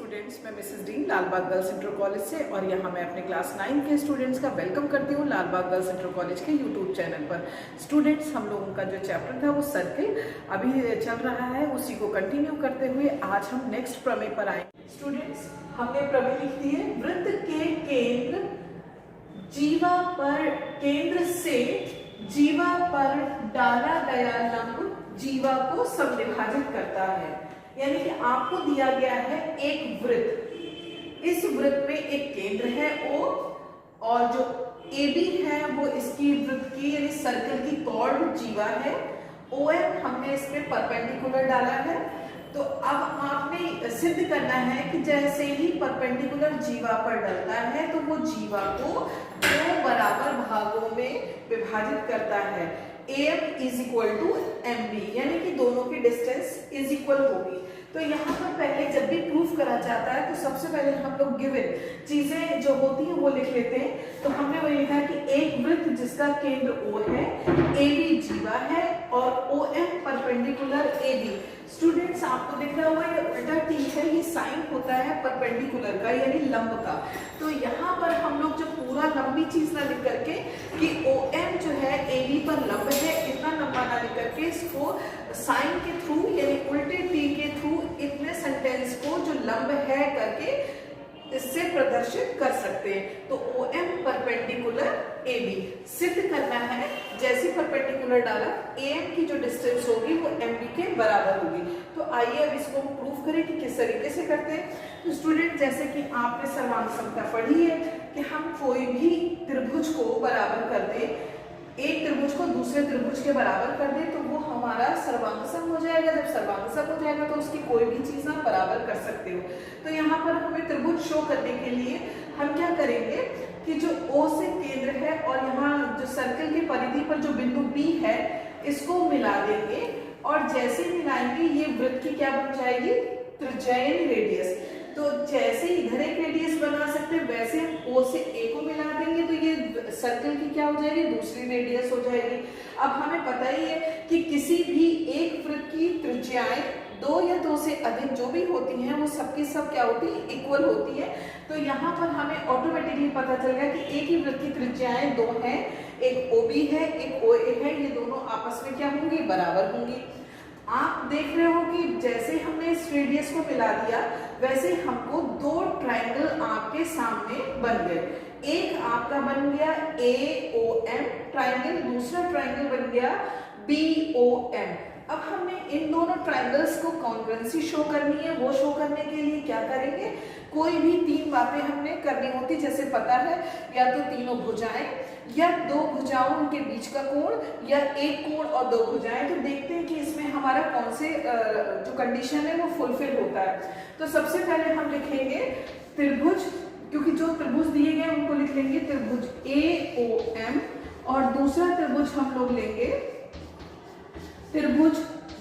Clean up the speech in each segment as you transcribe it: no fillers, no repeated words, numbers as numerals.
Students, मैं Mrs Deen Lalbagh girls inter college से और यहाँ मैं अपने क्लास 9 के स्टूडेंट्स का वेलकम करती हूँ लालबाग गर्ल्स इंटर कॉलेज के यूट्यूब चैनल पर। स्टूडेंट्स, हम लोगों का जो चैप्टर था वो सर्किल अभी चल रहा है, उसी को कंटिन्यू करते हुए आज हम नेक्स्ट प्रमेय पर आए। स्टूडेंट्स, हमने प्रमेय लिख दी है, वृत्त के केंद्र जीवा पर, केंद्र से जीवा पर डाला गया लंब जीवा को समविभाजित करता है। यानी कि आपको दिया गया है एक वृत्त, इस वृत्त में एक केंद्र है O और जो AB है वो इसकी वृत्त की यानी सर्कल की कॉर्ड जीवा है। OM हमने इसमें परपेंडिकुलर डाला है। तो अब आपने सिद्ध करना है कि जैसे ही परपेंडिकुलर जीवा पर डलता है तो वो जीवा को दो बराबर भागों में विभाजित करता है। AM is equal to MB, यानी कि दोनों की डिस्टेंस इज इक्वल होगी। तो यहाँ पर पहले जब भी प्रूफ करा जाता है तो सबसे पहले हम लोग गिवन चीजें जो होती हैं वो लिख लेते हैं। तो हमने वो लिखा कि एक वृत्त जिसका केंद्र O है, AB जीवा है और OM परपेंडिकुलर AB। स्टूडेंट्स, आपको दिख रहा होगा ये उल्टा T है, ये साइन होता है परपेंडिकुलर का यानी लंब का। तो यहाँ पर हम लोग जो पूरा लंबी चीज ना लिख करके कि OM जो है AB पर लंब है इतना लंबा ना लिख करके इसको साइन के थ्रू यानी उल्टे T के थ्रू इतने सेंटेंस को जो लंब है करके इससे प्रदर्शित कर सकते हैं। तो OM परपेंडिकुलर AB सिद्ध करना है। जैसे परपेंडिकुलर डाला AM की जो डिस्टेंस होगी वो MB के बराबर होगी। तो आइए अब इसको हम प्रूफ करें कि किस तरीके से करते हैं। तो स्टूडेंट, जैसे कि आपने सर्वांग समता पढ़ी है कि हम कोई भी त्रिभुज को बराबर कर दें, एक त्रिभुज को दूसरे त्रिभुज के बराबर कर दे तो वो हमारा सर्वांगसम हो जाएगा। जब सर्वांगसम हो जाएगा तो उसकी कोई भी चीज आप बराबर कर सकते हो। तो यहाँ पर हमें त्रिभुज शो करने के लिए हम क्या करेंगे कि जो O से केंद्र है और यहाँ जो सर्कल की परिधि पर जो बिंदु B है इसको मिला देंगे और जैसे मिलाएंगे ये वृत्त की क्या बन जाएगी, त्रिज्या यानी रेडियस। तो जैसे इधर एक रेडियस बना सकते हैं वैसे हम O से A को मिला देंगे तो ये सर्कल की क्या हो जाएगी, दूसरी रेडियस हो जाएगी। अब हमें पता ही है कि किसी भी एक वृत्त की त्रिज्याएं दो या दो से अधिक जो भी होती हैं वो सबकी सब क्या होती है, इक्वल होती है। तो यहाँ पर हमें ऑटोमेटिकली पता चल गया कि एक ही वृत्त की त्रिज्याएं दो हैं, एक OB है एक OA है, ये दोनों आपस में क्या होंगी, बराबर होंगी। आप देख रहे हो कि जैसे हमने इस रेडियस को मिला दिया वैसे हमको दो ट्रायंगल आपके सामने बन गए। एक आपका बन गया AOM ट्रायंगल, दूसरा ट्रायंगल बन गया BOM। अब हमें इन दोनों ट्रायंगल्स को कॉन्ग्रुएंसी शो करनी है। वो शो करने के लिए क्या करेंगे, कोई भी तीन बातें हमने करनी होती, जैसे पता है या तो तीनों भुजाएं या दो भुजाओं उनके बीच का कोण या एक कोण और दो भुजाएं। तो देखते हैं कि इसमें हमारा कौन से जो कंडीशन है वो फुलफिल होता है। तो सबसे पहले हम लिखेंगे त्रिभुज, क्योंकि जो त्रिभुज दिए गए उनको लिख लेंगे त्रिभुज AOM और दूसरा त्रिभुज हम लोग लेंगे त्रिभुज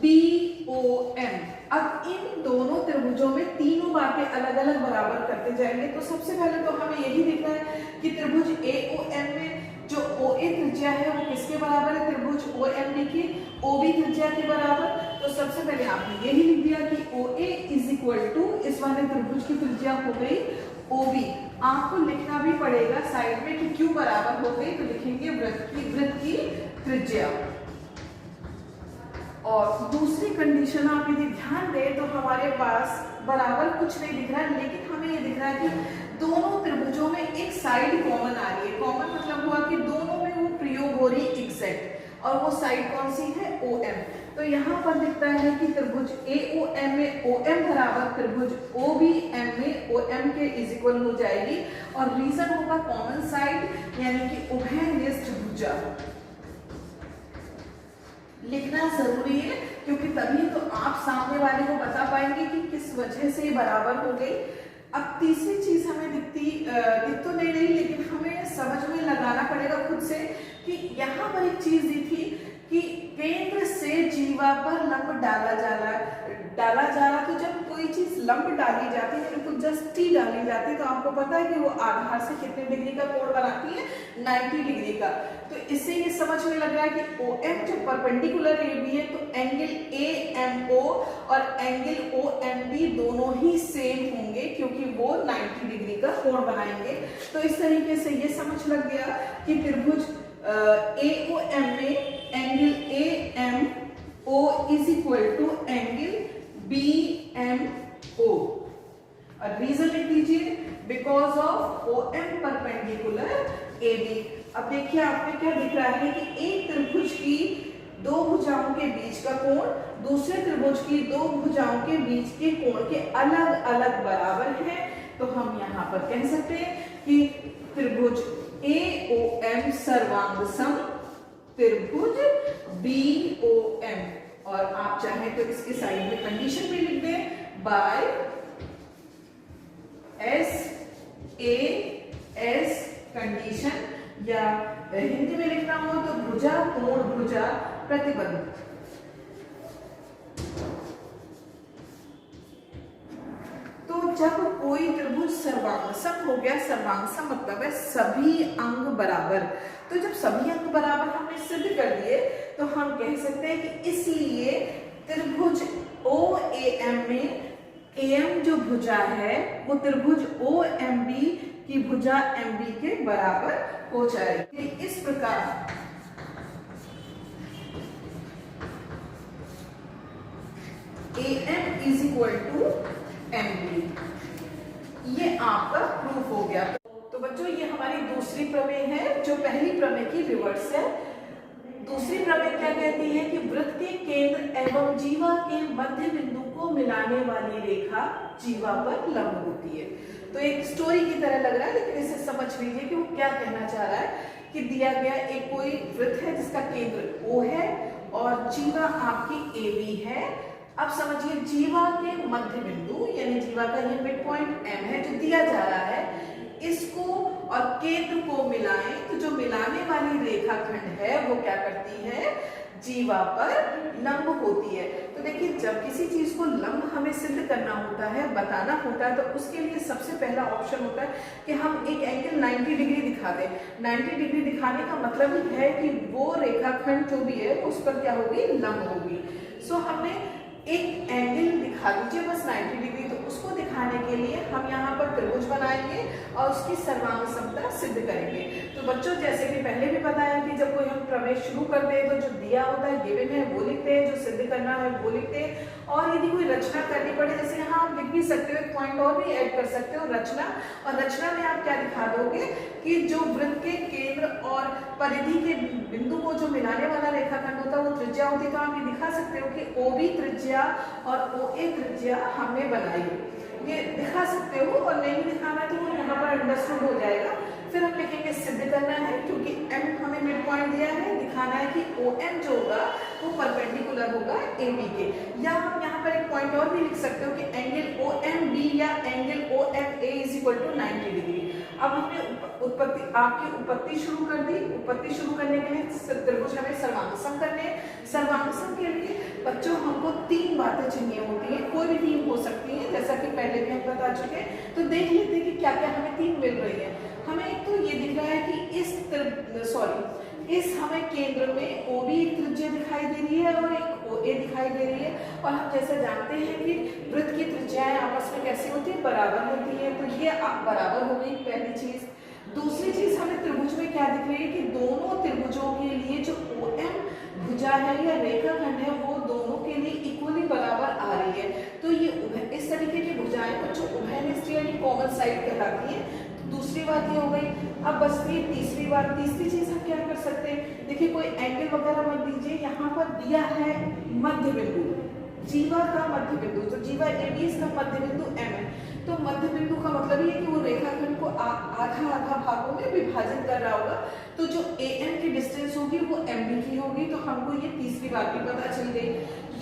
BOM। अब इन दोनों त्रिभुजों में तीनों बातें अलग अलग बराबर करते जाएंगे। तो सबसे पहले तो हमें यही दिखना है कि त्रिभुज AOM में जो OA त्रिज्या है वो किसके बराबर है, त्रिभुज OMB की OB त्रिज्या के बराबर। तो सबसे पहले आपने यही लिख दिया कि OA इज इक्वल टू इस वाले त्रिभुज की त्रिज्या हो गई OB। आपको लिखना भी पड़ेगा साइड में कि क्यों बराबर हो गई, तो लिखेंगे वृत्त की त्रिज्या। और दूसरी कंडीशन आप यदि ध्यान दें तो हमारे पास बराबर कुछ नहीं दिख रहा है, लेकिन हमें ये दिख रहा है कि दोनों त्रिभुजों में एक साइड कॉमन आ रही है। कॉमन मतलब हुआ कि दोनों में वो प्रयोग हो रही है एग्जैक्ट, और वो साइड कौन सी है, OM। तो यहाँ पर दिखता है कि त्रिभुज AOM में OM बराबर त्रिभुज OBM में OM के इज इक्वल हो जाएगी और रीजन होगा कॉमन साइड यानी कि उभयनिष्ठ भुजा। लिखना जरूरी है क्योंकि तभी तो आप सामने वाले को बता पाएंगे कि किस वजह से बराबर हो गई। अब तीसरी चीज हमें दिख तो नहीं रही, लेकिन हमें समझ में लगाना पड़ेगा खुद से कि यहाँ पर एक चीज दी थी कि केंद्र से जीवा पर लंब डाला जा रहा। तो जब कोई चीज लंब डाली जाती है तो जस्ट T डाली जाती है तो आपको पता है कि वो आधार से कितने डिग्री का कोण बनाती है, 90 डिग्री का। तो इससे ये समझ में लग रहा है कि OM जो परपेंडिकुलर AB है तो एंगल AMO और एंगल OMB दोनों ही सेम होंगे। का कोण बनाएंगे। तो इस तरीके से ये समझ लग गया कि त्रिभुज AOM में angle AMO is equal to angle BMO। और रीजन लिख दीजिए, because of OM perpendicular AB। अब देखिए आपने क्या दिख रहा है कि एक त्रिभुज की दो भुजाओं के बीच का कोण दूसरे त्रिभुज की दो भुजाओं के बीच के कोण के अलग अलग बराबर है। तो हम यहाँ पर कह सकते हैं कि त्रिभुज AOM सर्वांग सम त्रिभुज BOM। और आप चाहें तो इसके साइड में कंडीशन भी लिख दें, बाय SAS कंडीशन, या हिंदी में लिखना हो तो भुजा कोण भुजा प्रतिबंध। तो जब कोई त्रिभुज सर्वांगसम हो गया, सर्वांगसम मतलब है सभी अंग बराबर। तो जब सभी अंग बराबर हमने सिद्ध कर दिए तो हम कह सकते हैं कि इसलिए त्रिभुज OAM में AM जो भुजा है वो त्रिभुज OMB की भुजा MB के बराबर हो जाएगी। इस प्रकार AM is equal to MB, ये आपका प्रूफ हो गया। तो बच्चों ये हमारी दूसरी प्रमेय है जो पहली प्रमेय की रिवर्स है। दूसरी प्रमेय क्या कहती है कि वृत्त के केंद्र एवं जीवा के मध्य बिंदु को मिलाने वाली रेखा जीवा पर लंब होती है। तो एक स्टोरी की तरह लग रहा है, लेकिन इसे समझ लीजिए कि वो क्या कहना चाह रहा है कि दिया गया एक कोई वृत्त है जिसका केंद्र O है और जीवा आपकी AB है। अब समझिए जीवा के मध्य बिंदु यानी जीवा का ये मिड पॉइंट M है जो दिया जा रहा है, इसको और केंद्र को मिलाएं तो जो मिलाने वाली रेखाखंड है वो क्या करती है, जीवा पर लंब होती है। तो देखिए जब किसी चीज को लंब हमें सिद्ध करना होता है, बताना होता है, तो उसके लिए सबसे पहला ऑप्शन होता है कि हम एक एंगल 90 डिग्री दिखा दें। 90 डिग्री दिखाने का मतलब ही है कि वो रेखाखंड जो भी है उस पर क्या होगी, लंब होगी। सो हमने एक एंगल दिखा दीजिए बस 90 डिग्री। तो उसको दिखाने के लिए हम यहाँ पर त्रिभुज बनाएंगे और उसकी सर्वांग समता सिद्ध करेंगे। तो बच्चों जैसे कि पहले भी बताया कि जब कोई हम प्रमेय शुरू करते हैं तो जो दिया होता है गिवन है वो लिखते हैं, जो सिद्ध करना है वो लिखते हैं। और यदि कोई रचना करनी पड़े, जैसे यहाँ आप लिख भी सकते हो, एक पॉइंट और भी ऐड कर सकते हो, रचना। और रचना में आप क्या दिखा दोगे कि जो वृत्त के केंद्र और परिधि के बिंदु को जो मिलाने वाला रेखाखंड होता है वो त्रिज्या होती है। तो आप ये दिखा सकते हो कि OB त्रिज्या और OA त्रिज्या हमने बनाई, ये दिखा सकते हो। और नहीं दिखाना तो वो यहाँ पर अंडरस्टूड हो जाएगा। फिर हम लिखेंगे सिद्ध करना है, क्योंकि M हमें मिड पॉइंट दिया है, दिखाना है कि OM जो होगा वो परपेंडिकुलर होगा AB के। या हम यहाँ पर एक पॉइंट और भी लिख सकते हो कि एंगल OMB या angle OFA is equal to 90 degree. अब हमने आपकी उत्पत्ति शुरू कर दी। उत्पत्ति शुरू करने के लिए त्रिभुज हमें सर्वांगसम करने हैं। सर्वांगसम के लिए बच्चों हमको 3 बातें चाहिए होती हैं, कोई भी 3 हो सकती है, जैसा कि पहले भी हम बता चुके हैं। तो देख लेते हैं कि क्या क्या हमें 3 मिल रही है। हमें एक तो ये दिख रहा है कि इस हमें केंद्र में OB त्रिज्या दिखाई दे रही है और एक OA दिखाई दे रही है। और हम जैसे जानते हैं कि वृत्त की त्रिज्याएं आपस में कैसी होती है, बराबर होती है। तो ये बराबर हो गई पहली चीज। दूसरी चीज हमें त्रिभुज में क्या दिख रही है कि दोनों त्रिभुजों के लिए जो OM भुजा है या रेखाखंड है वो दोनों के लिए इक्वली बराबर आ रही है। तो ये इस तरीके की भुजाएं बच्चों उभयनिष्ठ यानी कॉमन साइड कहलाती है। दूसरी बात ये हो गई। अब बचती है तीसरी बात। तीसरी चीज हम क्या कर सकते हैं, देखिए कोई एंगल वगैरह मत दीजिए, यहाँ पर दिया है मध्य बिंदु, जीवा का मध्य बिंदु। तो जीवा AB इसका मध्य बिंदु M है। तो मध्य बिंदु का मतलब ये है कि वो रेखाखंड को आधा आधा भागों में विभाजित कर रहा होगा। तो जो AM की डिस्टेंस होगी वो MB की होगी। तो हमको ये तीसरी बात भी पता चल गई।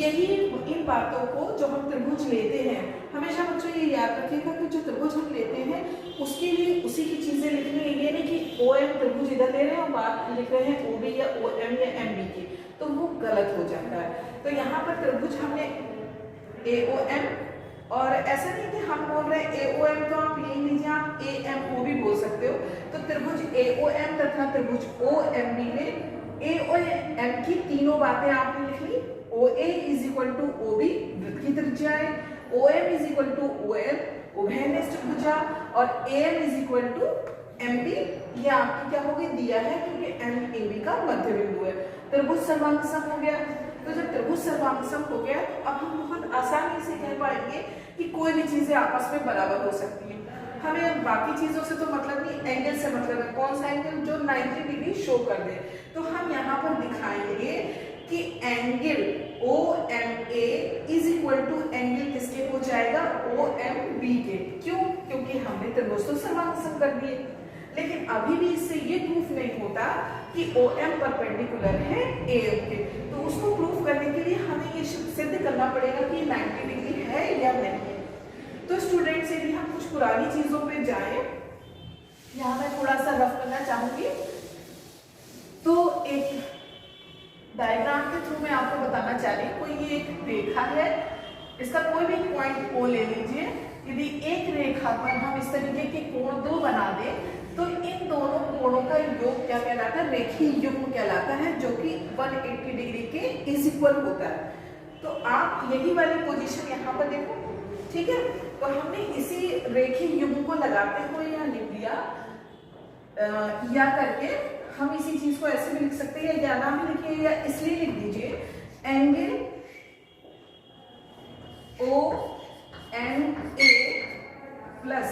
यही इन बातों को जो हम त्रिभुज लेते हैं, हमेशा बच्चों ये याद रखिएगा कि जो त्रिभुज हम लेते हैं उसके लिए उसी की चीजें लिखनी है। ये नहीं कि OM त्रिभुज इधर ले रहे हैं और बात लिख रहे हैं OB या OM या MB की, तो वो गलत हो जाता है। तो यहाँ पर त्रिभुज हमने AOM, और ऐसा नहीं कि हम बोल रहे हैं AOM तो आप यही लीजिए, आप AMO भी बोल सकते हो। तो त्रिभुज AOM तथा त्रिभुज OMB में AOM की तीनों बातें आपने लिख ली। OA is equal to OB वृत्त की त्रिज्या है, OM is equal to OM उभयनिष्ठ भुजा, और AM is equal to MB, ये आपकी क्या होगी दिया है क्योंकि MAB का मध्य बिंदु है। त्रिभुज सर्वांग सम हो गया। तो जब त्रिभुज सर्वांग सम हो गया तो अब हम बहुत आसानी से कह पाएंगे कि कोई भी चीजें आपस में बराबर हो सकती हैं। हमें बाकी चीजों से तो मतलब नहीं, एंगल से मतलब है। कौन सा एंगल? जो 90 डिग्री शो कर दे। तो हम यहाँ पर दिखाएंगे कि angle OMA is equal to angle किसके हो जाएगा? OMB के। क्यों? क्योंकि हमने त्रिभुज तो सर्वांग सम कर दिए, लेकिन अभी भी इससे ये प्रूफ नहीं होता कि OM परपेंडिकुलर है AM के। तो उसको प्रूफ करने के लिए हमें ये सिद्ध करना पड़ेगा कि 90 डिग्री है या नहीं। तो स्टूडेंट्स यदि हम कुछ पुरानी चीजों पे जाएं, यहाँ मैं थोड़ा सा रफ करना चाहूंगी। तो एक डायग्राम के थ्रू मैं आपको बताना चाह रही हूँ। कोई ये एक रेखा है, इसका कोई भी पॉइंट O ले लीजिए। यदि एक रेखा पर हम इस तरीके के कोण दो बना दें तो इन दोनों कोणों का योग क्या कहलाता है? रेखीय युग्म कहलाता है, जो कि 180 डिग्री के इज इक्वल होता है। तो आप यही वाली पोजीशन यहाँ पर देखो, ठीक है। तो हमने इसी रेखीय युग्म को लगाते हुए यहाँ लिख दिया या करके हम इसी चीज को ऐसे भी लिख सकते हैं, या ज्यादा भी लिखिए या इसलिए लिख दीजिए angle OMA plus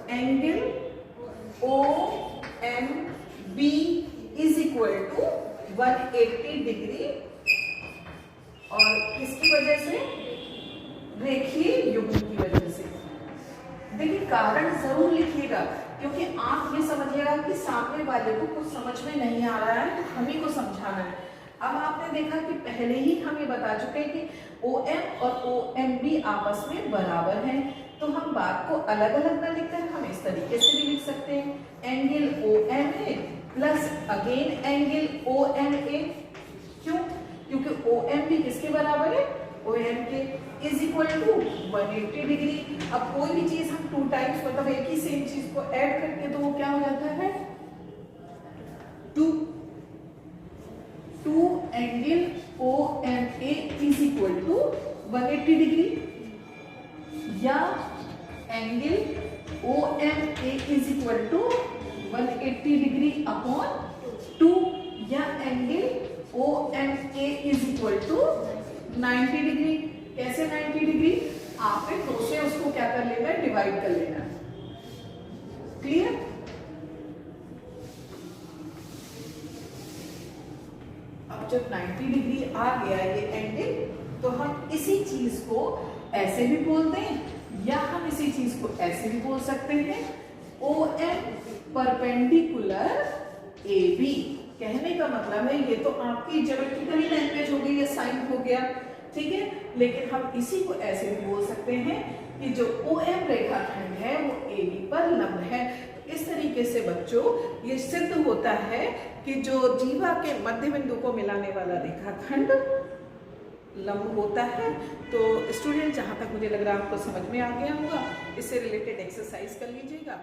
angle OMB is equal to 180 degree, और किसकी वजह से? रेखीय युग्म की वजह से। देखिए कारण जरूर लिखिएगा, क्योंकि आप ये समझिएगा कि सामने वाले को कुछ समझ में नहीं आ रहा है, तो हम ही को समझाना है। अब आपने देखा कि पहले ही हम ये बता चुके हैं कि OM और OMB आपस में बराबर हैं, तो हम बात को अलग अलग ना लिखकर हम इस तरीके से भी लिख सकते हैं angle OMA plus again angle OMA। क्यों? क्योंकि OMB किसके बराबर है? OM के इज इक्वल टू 180 डिग्री। अब कोई भी चीज हम 2 टाइम्स मतलब एक ही सेम चीज को ऐड करके तो वो क्या हो जाता है? 2 angle OMA is equal to 180 degree, या angle OMA is equal to 180 degree upon 2, या angle OMA is equal to 90 degree. कैसे 90 डिग्री? आपने 2 से उसको क्या कर लेना है? डिवाइड कर लेना है। क्लियर? अब जब 90 डिग्री आ गया ये एंगल, तो हम इसी चीज को ऐसे भी बोल दें या हम इसी चीज को ऐसे भी बोल सकते हैं OM परपेंडिकुलर AB। कहने का मतलब है ये तो आपकी ज्योमेट्रिकली लैंग्वेज हो गई, ये साइन हो गया, ठीक है। लेकिन हम इसी को ऐसे भी बोल सकते हैं कि जो OM रेखाखंड है वो AB पर लंब है। इस तरीके से बच्चों ये सिद्ध होता है कि जो जीवा के मध्य बिंदु को मिलाने वाला रेखाखंड लंब होता है। तो स्टूडेंट, जहां तक मुझे लग रहा है आपको समझ में आ गया होगा, इससे रिलेटेड एक्सरसाइज कर लीजिएगा।